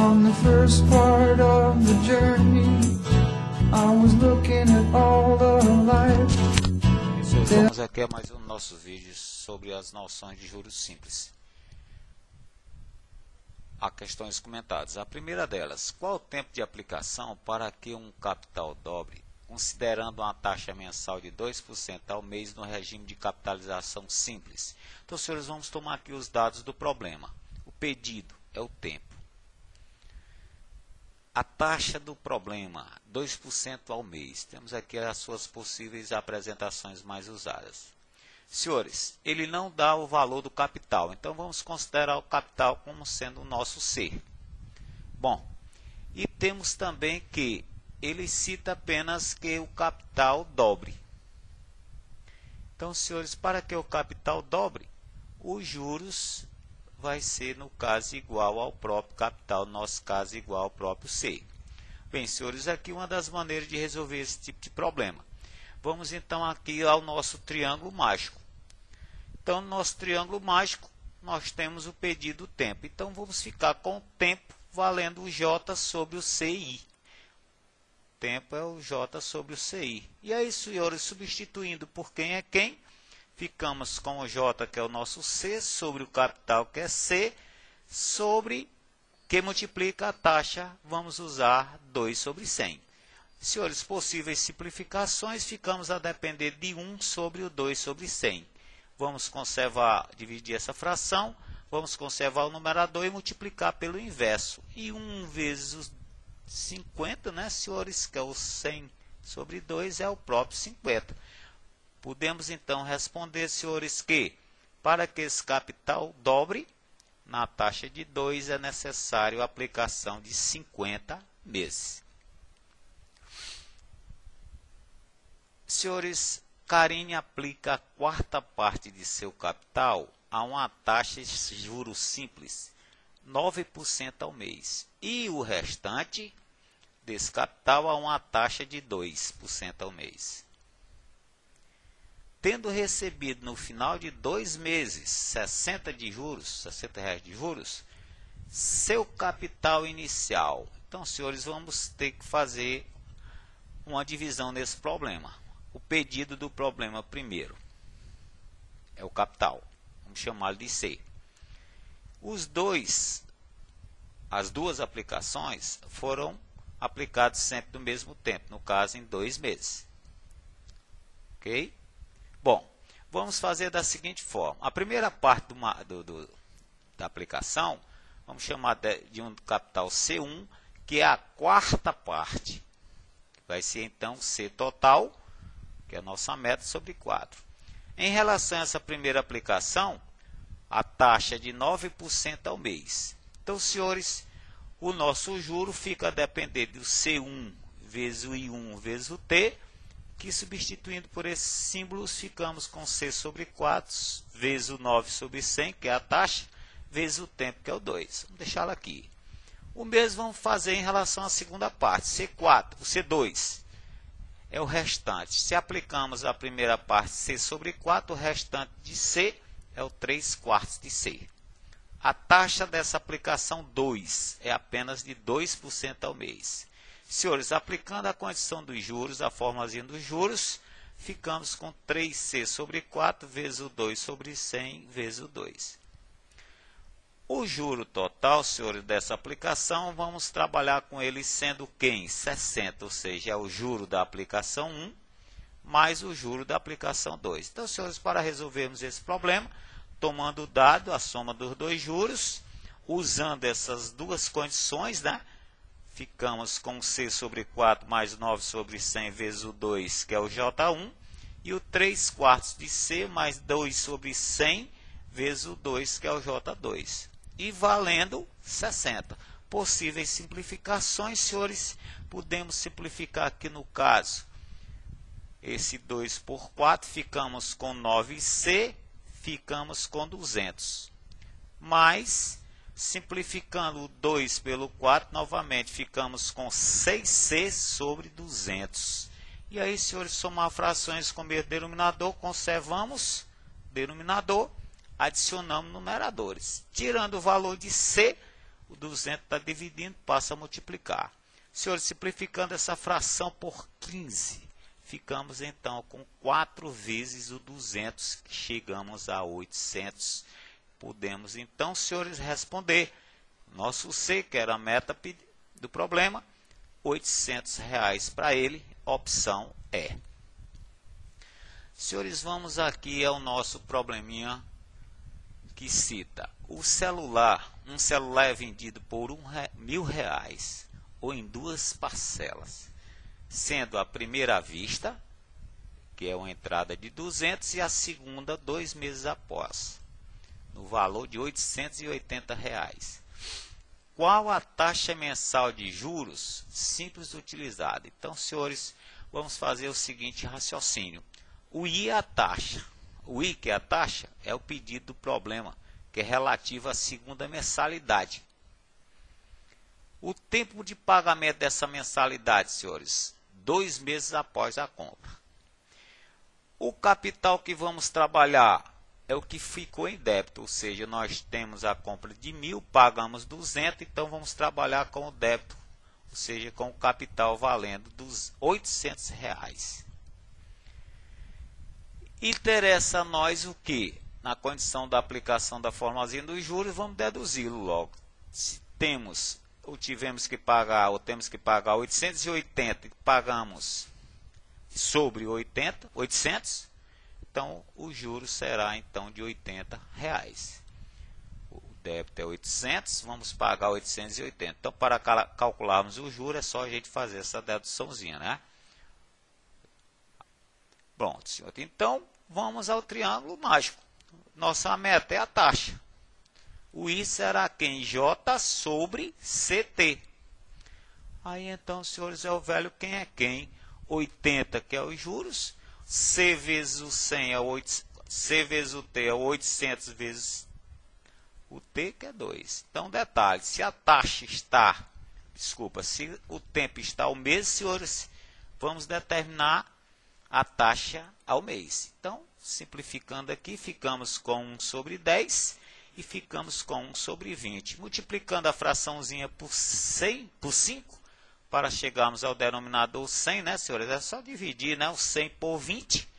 On the first part of the journey, I was looking at all the life. Vamos aqui a mais um dos nossos vídeos sobre as noções de juros simples. Há questões comentadas. A primeira delas, qual o tempo de aplicação para que um capital dobre, considerando uma taxa mensal de 2% ao mês no regime de capitalização simples? Então, senhores, vamos tomar aqui os dados do problema. O pedido é o tempo. A taxa do problema, 2% ao mês. Temos aqui as suas possíveis apresentações mais usadas. Senhores, ele não dá o valor do capital, então vamos considerar o capital como sendo o nosso C. Bom, e temos também que ele cita apenas que o capital dobre. Então, senhores, para que o capital dobre, os juros vai ser, no caso, igual ao próprio capital, no nosso caso, igual ao próprio C. Bem, senhores, aqui uma das maneiras de resolver esse tipo de problema. Vamos, então, aqui ao nosso triângulo mágico. Então, no nosso triângulo mágico, nós temos o pedido tempo. Então, vamos ficar com o tempo valendo o J sobre o CI. Tempo é o J sobre o CI. E aí, senhores, substituindo por quem é quem, ficamos com o J, que é o nosso C, sobre o capital, que é C, sobre que multiplica a taxa, vamos usar 2 sobre 100. Senhores, possíveis simplificações, ficamos a depender de 1 sobre o 2 sobre 100. Vamos conservar, dividir essa fração, vamos conservar o numerador e multiplicar pelo inverso. E 1 vezes os 50, né, senhores, que é o 100 sobre 2, é o próprio 50. Podemos, então, responder, senhores, que para que esse capital dobre, na taxa de 2 é necessário a aplicação de 50 meses. Senhores, Karine aplica a quarta parte de seu capital a uma taxa de juros simples, 9% ao mês. E o restante desse capital a uma taxa de 2% ao mês. Tendo recebido no final de 2 meses 60 de juros, 60 reais de juros, seu capital inicial. Então, senhores, vamos ter que fazer uma divisão nesse problema. O pedido do problema primeiro é o capital. Vamos chamá-lo de C. As duas aplicações foram aplicadas sempre no mesmo tempo, no caso em 2 meses. Ok? Bom, vamos fazer da seguinte forma. A primeira parte da aplicação, vamos chamar de um capital C1, que é a quarta parte. Vai ser, então, C total, que é a nossa meta, sobre 4. Em relação a essa primeira aplicação, a taxa de 9% ao mês. Então, senhores, o nosso juro fica a depender do C1 vezes o I1 vezes o T, que substituindo por esses símbolos, ficamos com C sobre 4, vezes o 9 sobre 100, que é a taxa, vezes o tempo, que é o 2. Vamos deixá-lo aqui. O mesmo vamos fazer em relação à segunda parte, C4, o C2 é o restante. Se aplicamos a primeira parte C sobre 4, o restante de C é o 3/4 de C. A taxa dessa aplicação 2 é apenas de 2% ao mês. Senhores, aplicando a condição dos juros, a formulazinha dos juros, ficamos com 3C sobre 4 vezes o 2 sobre 100 vezes o 2. O juro total, senhores, dessa aplicação, vamos trabalhar com ele sendo quem? 60, ou seja, é o juro da aplicação 1 mais o juro da aplicação 2. Então, senhores, para resolvermos esse problema, tomando o dado, a soma dos dois juros, usando essas duas condições, né? Ficamos com C sobre 4 mais 9 sobre 100 vezes o 2, que é o J1, e o 3/4 de C mais 2 sobre 100 vezes o 2, que é o J2. E valendo 60. Possíveis simplificações, senhores, podemos simplificar aqui no caso. Esse 2 por 4, ficamos com 9C, ficamos com 200. Mais, simplificando o 2 pelo 4, novamente ficamos com 6C sobre 200. E aí, senhores, somar frações com o mesmo denominador, conservamos denominador, adicionamos numeradores. Tirando o valor de C, o 200 está dividindo, passa a multiplicar. Senhores, simplificando essa fração por 15, ficamos então com 4 vezes o 200, que chegamos a 800. Podemos então, senhores, responder nosso C, que era a meta do problema, R$800 para ele, opção E. Senhores, vamos aqui ao nosso probleminha que cita um celular é vendido por R$1.000 ou em 2 parcelas, sendo a primeira à vista, que é uma entrada de 200, e a segunda 2 meses após, no valor de R$880. Qual a taxa mensal de juros simples utilizada? Então, senhores, vamos fazer o seguinte raciocínio. O I é a taxa. O I, que é a taxa, é o pedido do problema, que é relativo à segunda mensalidade. O tempo de pagamento dessa mensalidade, senhores, 2 meses após a compra. O capital que vamos trabalhar é o que ficou em débito, ou seja, nós temos a compra de 1.000, pagamos 200, então vamos trabalhar com o débito, ou seja, com o capital valendo dos R$800. Interessa a nós o que? Na condição da aplicação da formulazinha dos juros, vamos deduzi-lo logo. Se temos ou tivemos que pagar, ou temos que pagar 880 e pagamos sobre 800, então o juro será então de R$80. O débito é 800, vamos pagar 880. Então, para calcularmos o juro, é só a gente fazer essa deduçãozinha, né? Pronto, senhor. Então, vamos ao triângulo mágico. Nossa meta é a taxa. O I será quem? J sobre CT. Aí, então, senhores, é o velho quem é quem? 80, que é os juros. C vezes o 100 é 8, C vezes o T é 800 vezes o T, que é 2. Então, detalhe, se a taxa está, se o tempo está ao mês, senhores, vamos determinar a taxa ao mês. Então, simplificando aqui, ficamos com 1 sobre 10 e ficamos com 1 sobre 20. Multiplicando a fraçãozinha por 5, para chegarmos ao denominador 100, né, senhores? É só dividir, né, o 100 por 20,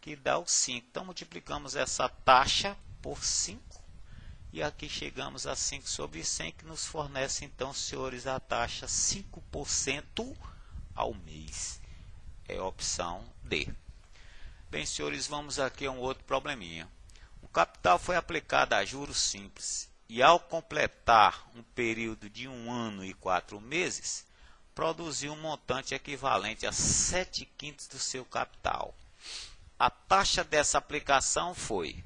que dá o 5. Então, multiplicamos essa taxa por 5. E aqui chegamos a 5 sobre 100, que nos fornece, então, senhores, a taxa 5% ao mês. É a opção D. Bem, senhores, vamos aqui a um outro probleminha. O capital foi aplicado a juros simples e, ao completar um período de 1 ano e 4 meses, produziu um montante equivalente a 7/5 do seu capital. A taxa dessa aplicação foi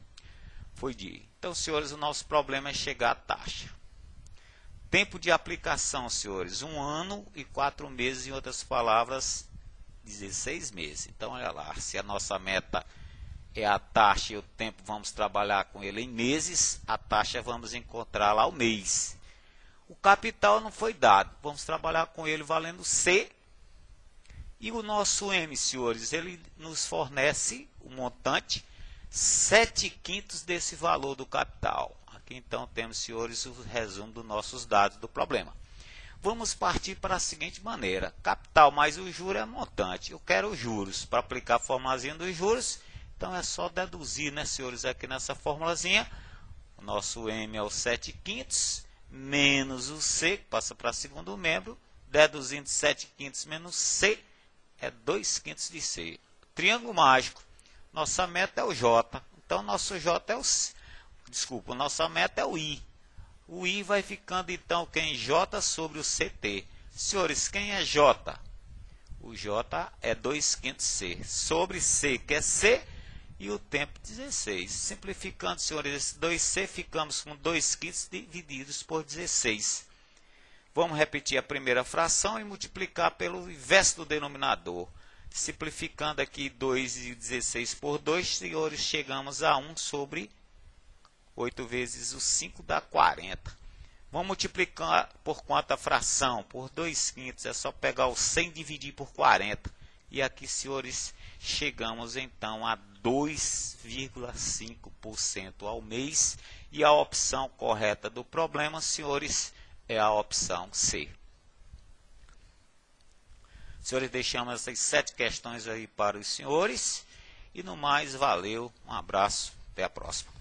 de... Então, senhores, o nosso problema é chegar à taxa. Tempo de aplicação, senhores, 1 ano e 4 meses, em outras palavras, 16 meses. Então, olha lá, se a nossa meta é a taxa e o tempo, vamos trabalhar com ele em meses, a taxa vamos encontrar lá ao mês. O capital não foi dado, vamos trabalhar com ele valendo C. E o nosso M, senhores, ele nos fornece o montante 7/5 desse valor do capital. Aqui então temos, senhores, o resumo dos nossos dados do problema. Vamos partir para a seguinte maneira. Capital mais o juro é montante. Eu quero os juros. Para aplicar a formulazinha dos juros, então é só deduzir, né, senhores, aqui nessa formulazinha. O nosso M é o 7/5 menos o C, que passa para segundo membro. Deduzindo 7/5 menos C, é 2/5 de C. Triângulo mágico. Nossa meta é o J. Então, nosso J é o... Desculpa, nossa meta é o I. O I vai ficando, então, quem? J sobre o CT. Senhores, quem é J? O J é 2/5 C. Sobre C, que é C, e o tempo 16. Simplificando, senhores, esse 2C, ficamos com 2/5 divididos por 16. Vamos repetir a primeira fração e multiplicar pelo inverso do denominador. Simplificando aqui 2 e 16 por 2, senhores, chegamos a 1 sobre 8 vezes o 5 dá 40. Vamos multiplicar por quanto a fração? Por 2/5. É só pegar o 100 e dividir por 40. E aqui, senhores, chegamos então a 2,5% ao mês. E a opção correta do problema, senhores, é a opção C. Senhores, deixamos essas 7 questões aí para os senhores. E no mais, valeu, um abraço, até a próxima.